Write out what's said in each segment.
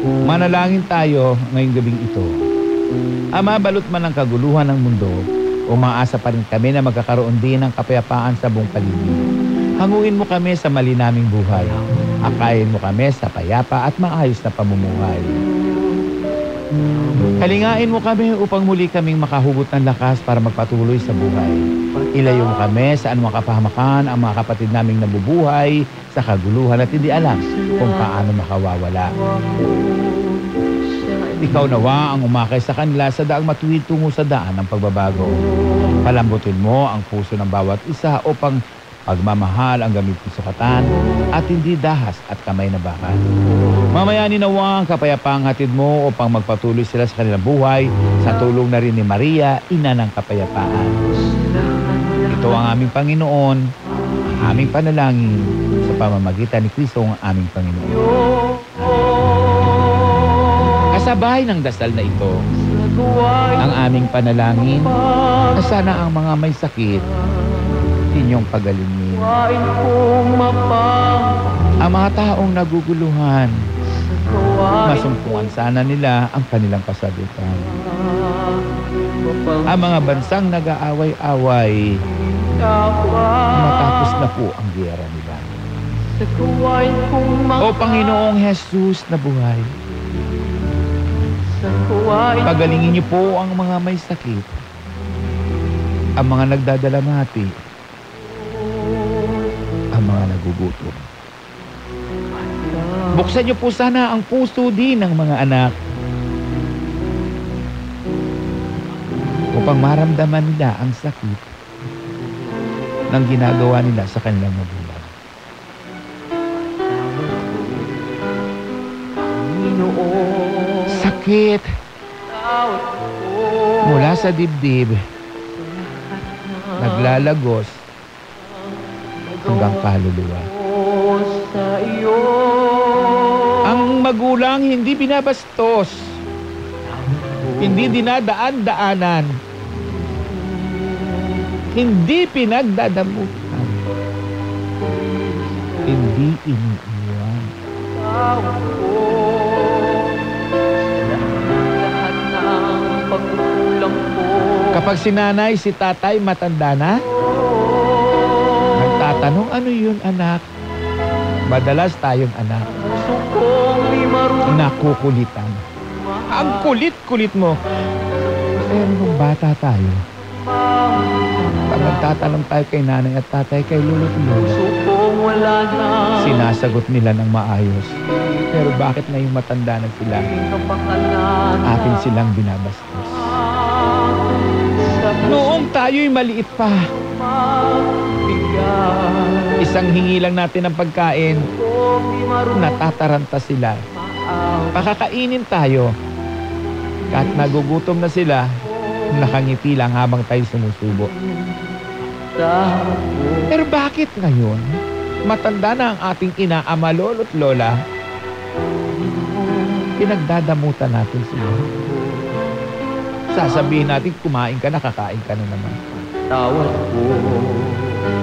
Manalangin tayo ngayong gabing ito. Ama, balot man ang kaguluhan ng mundo, umaasa pa rin kami na magkakaroon din ng kapayapaan sa buong paligid. Hanguin mo kami sa mali naming buhay. Akayin mo kami sa payapa at maayos na pamumuhay. Kalingain mo kami upang muli kaming makahugot ng lakas para magpatuloy sa buhay. Ilayo mo kami sa anumang kapahamakan ang mga kapatid naming nabubuhay sa kaguluhan at hindi alam kung paano makawawala. Ikaw nawa ang umakay sa kanila sa daang matuwid tungo sa daan ng pagbabago. Palambutin mo ang puso ng bawat isa upang pagmamahal ang gamit ng sukatan at hindi dahas at kamay na bakal. Mamayanin nawa ang kapayapaang hatid mo upang magpatuloy sila sa kanilang buhay sa tulong na rin ni Maria, ina ng kapayapaan. Ito ang aming Panginoon, ang aming panalangin sa pamamagitan ni Kristo ang aming Panginoon. Kasabay ng dasal na ito, ang aming panalangin na sana ang mga may sakit inyong pagalingin. Ang mga taong naguguluhan, masumpungan sana nila ang kanilang kasagutan. Ang mga bansang nag-aaway-away, matapos na po ang giyera nila. O Panginoong Jesus na buhay, pagalingin niyo po ang mga may sakit, ang mga nagdadalamhati, ang mga nagugutom. Buksan niyo po sana ang puso din ng mga anak upang maramdaman nila ang sakit ng ginagawa nila sa kanilang magulang. Sakit mula sa dibdib, naglalagos hanggang kaluluwa. Ang magulang hindi binabastos, hindi dinadaan-daanan, hindi pinagdadamutan, hindi iniiwan. Kapag si nanay, si tatay matanda na, nagtatanong, ano yun anak? Madalas tayong anak, nakukulitan. Ang kulit-kulit mo. Pero nung bata tayo, pag nagtatanong tayo kay nanay at tatay, kay lolo't lola, sinasagot nila ng maayos. Pero bakit na yung matanda na sila, atin silang binabastos? Noong tayo'y maliit pa, isang hingi lang natin ng pagkain, natataranta sila. Pakakainin tayo. Kahit nagugutom na sila, nakangiti lang habang tayo sumusubo. Pero bakit ngayon, matanda na ang ating ina, ama, lolo't lola, pinagdadamutan natin sila? Sasabihin natin, kumain ka na, kakain ka na naman.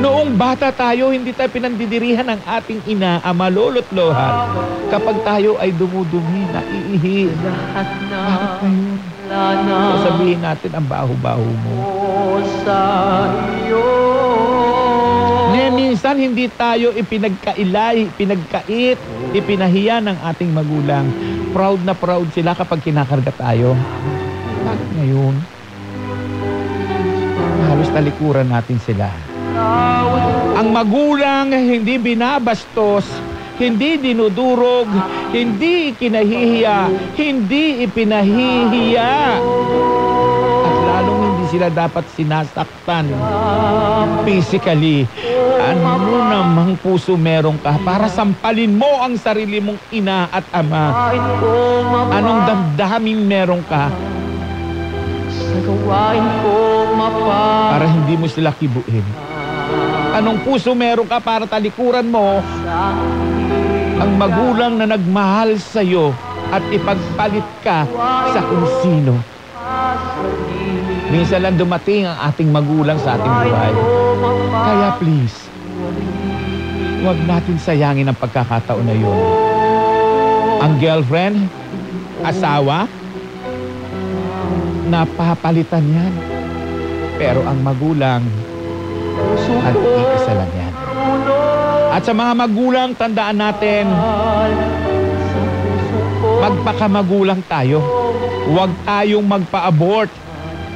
Noong bata tayo, hindi tayo pinandidirihan ng ating ina, ama, lolo't lola. Kapag tayo ay dumudumi, naiihi. Bakit ngayon? Sasabihin natin, ang baho-baho mo. Minsan hindi tayo ipinagkailay, pinagkait, ipinahiya ng ating magulang. Proud na proud sila kapag kinakarga tayo. Bakit ngayon? Halos talikuran natin sila. Ang magulang hindi binabastos, hindi dinudurog, hindi ikinahihiya, hindi ipinahihiya. At lalong hindi sila dapat sinasaktan physically. Ano namang puso meron ka para sampalin mo ang sarili mong ina at ama? Anong damdamin meron ka para hindi mo sila kibuin? Anong puso meron ka para talikuran mo ang magulang na nagmahal sa'yo at ipagpalit ka sa kung sino? Minsan lang dumating ang ating magulang sa ating buhay. Kaya please, huwag natin sayangin ang pagkakataon na yun. Ang girlfriend, asawa, napapalitan yan. Pero ang magulang, at iisa lang yan. At sa mga magulang, tandaan natin, magpakamagulang tayo. Huwag tayong magpa-abort.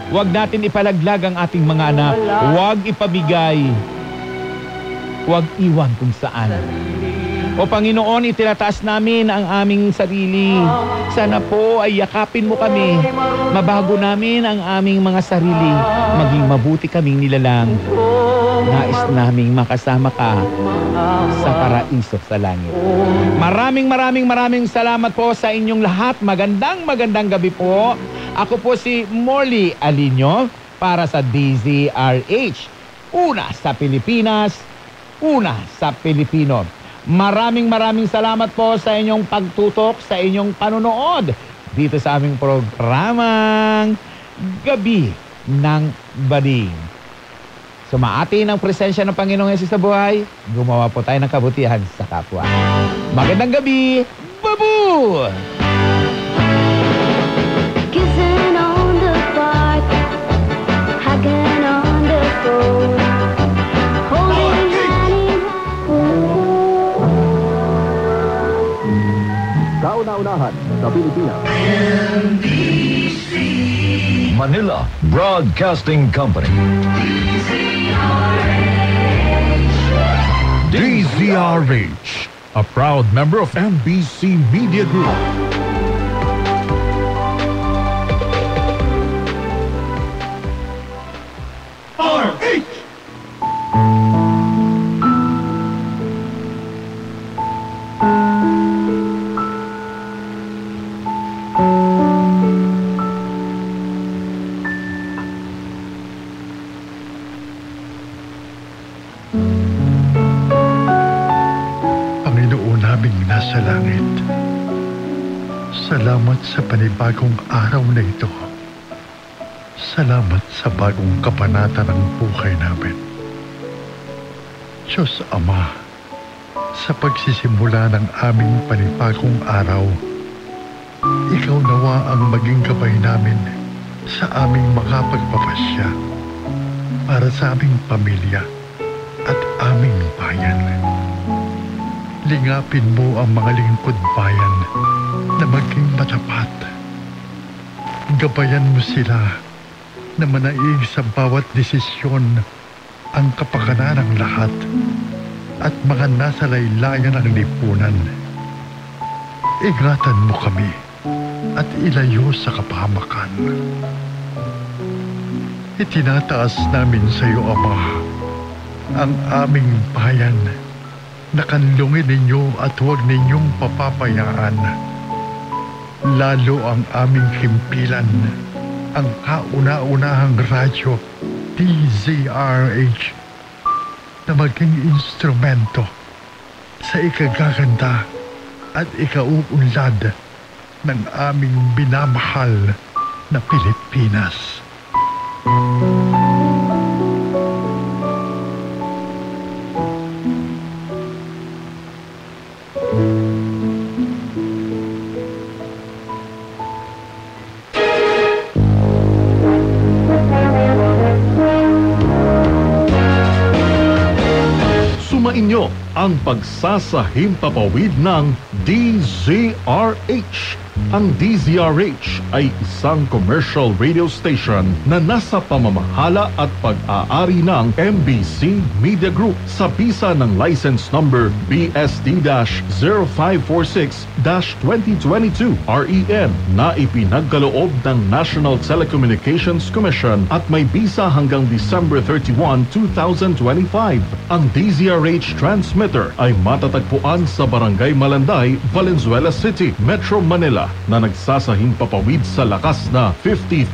Huwag natin ipalaglag ang ating mga anak. Huwag ipabigay. Huwag iwan kung saan. O Panginoon, itinataas namin ang aming sarili. Sana po ay yakapin mo kami. Mabago namin ang aming mga sarili. Maging mabuti kaming nilalang. Nais naming makasama ka sa paraiso sa langit. Maraming salamat po sa inyong lahat. Magandang gabi po. Ako po si Morley Alinio para sa DZRH. Una sa Pilipinas, una sa Pilipino. Maraming salamat po sa inyong pagtutok, sa inyong panonood dito sa aming programang Gabi ng Bading. Sumaati ng presensya ng Panginoong Hesus sa buhay, gumawa po tayo ng kabutihan sa kapwa. Magandang gabi, babu! Kissing on the park, hugging on the phone, holding hand in hand. Kauna-unahan sa Pilipinas. Manila Broadcasting Company. DZRH, a proud member of MBC Media Group. RH! Panginoon naming nasa langit, salamat sa panibagong araw na ito. Salamat sa bagong kabanata ng buhay namin. Diyos Ama, sa pagsisimula ng aming panibagong araw, Ikaw nawa ang maging gabay namin sa aming mga pagpapasya para sa aming pamilya at aming bayan. Lingapin mo ang mga lingkod bayan na maging matapat. Gabayan mo sila na manaig sa bawat desisyon ang kapakanan ng lahat at mga nasa laylayan ng lipunan. Ingatan mo kami at ilayo sa kapahamakan. Itinataas namin sa iyo, Ama, ang aming bayan na kanlungin ninyo at huwag ninyong papapayaan. Lalo ang aming himpilan, ang kauna-unahang radyo DZRH na maging instrumento sa ikagaganda at ikauunlad ng aming binamahal na Pilipinas. Sumainyo ang pagsasahimpapawid ng DZRH. Ang DZRH ay isang commercial radio station na nasa pamamahala at pag-aari ng MBC Media Group sa bisa ng license number BSD-0546-2022 REN na ipinagkaloob ng National Telecommunications Commission at may bisa hanggang December 31, 2025. Ang DZRH transmitter ay matatagpuan sa Barangay Malanday, Valenzuela City, Metro Manila na nagsasahimpapawid sa lakas na 50,000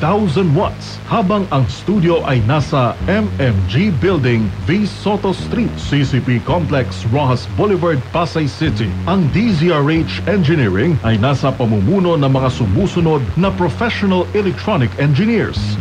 watts habang ang studio ay nasa MMG Building, V. Soto Street, CCP Complex, Rojas Boulevard, Pasay City. Ang DZRH Engineering ay nasa pamumuno ng mga sumusunod na professional electronic engineers: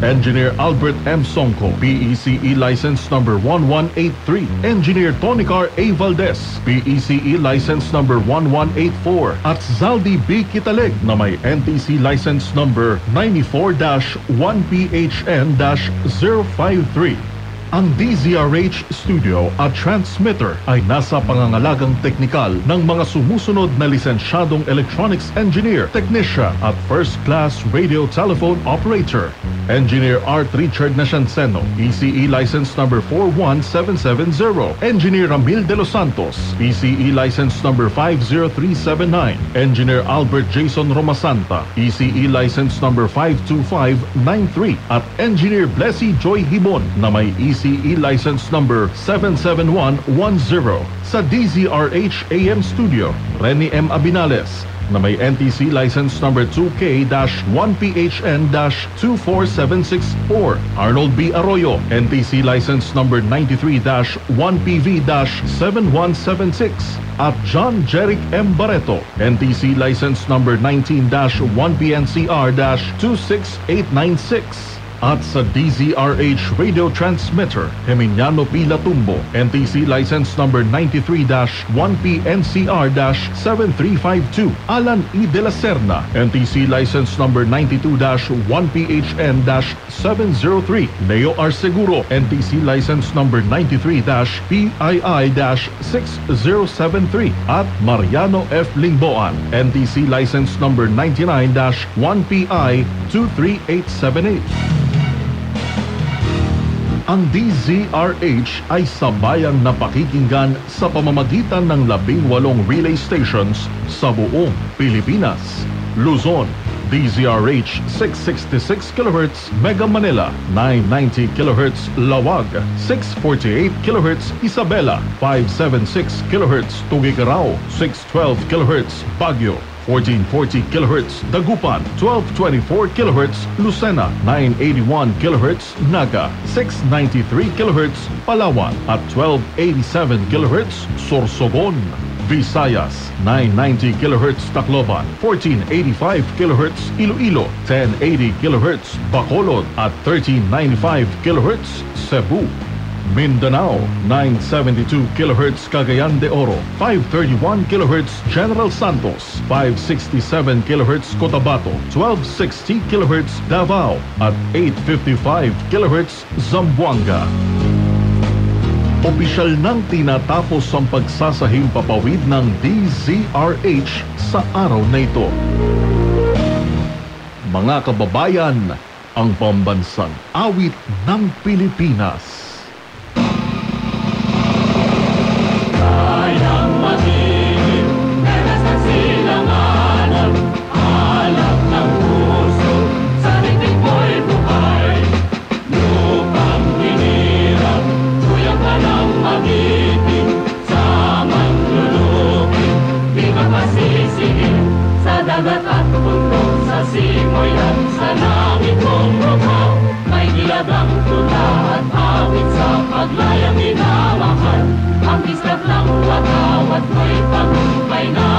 Engineer Albert M. Songco, PECE license number 1183. Engineer Tonicar A. Valdez, PECE license number 1184. At Zaldi B. Kitaleg na may NTC license number 94-1PHN-053. Ang DZRH Studio at Transmitter ay nasa pangangalagang teknikal ng mga sumusunod na lisensyadong electronics engineer, technician at first-class radio telephone operator. Engineer Art Richard Nascianceno, PCE license number 41770. Engineer Ramil de los Santos, PCE license number 50379. Engineer Albert Jason Romasanta, PCE license number 52593. At Engineer Blessy Joy Hibon na may ECE license number 77110. Sa DZRH AM Studio, Rene M. Abinales na may NTC license number 2K-1PHN-24764. Arnold B. Arroyo, NTC license number 93-1PV-7176. At John Jeric M. Barreto, NTC license number 19-1PNCR-26896. At sa DZRH Radio Transmitter, Geminiano P. Latumbo, NTC license number 93-1PNCR-7352. Alan E. De La Serna, NTC license number 92-1PHN-703. Leo R. Seguro, NTC license number 93-PII-6073. At Mariano F. Lingboan, NTC license number 99-1PI-23878. Ang DZRH ay sabayang napakikinggan sa pamamagitan ng 18 relay stations sa buong Pilipinas. Luzon, DZRH 666 kHz Mega Manila, 990 kHz Lawag, 648 kHz Isabela, 576 kHz Tugigaraw, 612 kHz Baguio, 1440 kHz Dagupan, 1224 kHz Lucena, 981 kHz Naga, 693 kHz Palawan at 1287 kHz Sorsogon. Visayas, 990 kHz Tacloban, 1485 kHz Iloilo, 1080 kHz Bacolod at 1395 kHz Cebu. Mindanao, 972 kHz Cagayan de Oro, 531 kHz General Santos, 567 kHz Cotabato, 1260 kHz Davao at 855 kHz Zamboanga. Opisyal nang tinatapos ang pagsasahing papawid ng DZRH sa araw na ito. Mga kababayan, ang pambansang awit ng Pilipinas. Dagat at bundok, sa simoy at sa langit mong rugaw, may gilabang tula at awit sa paglayang minamahal. Ang islap ng watawat may tagumpay na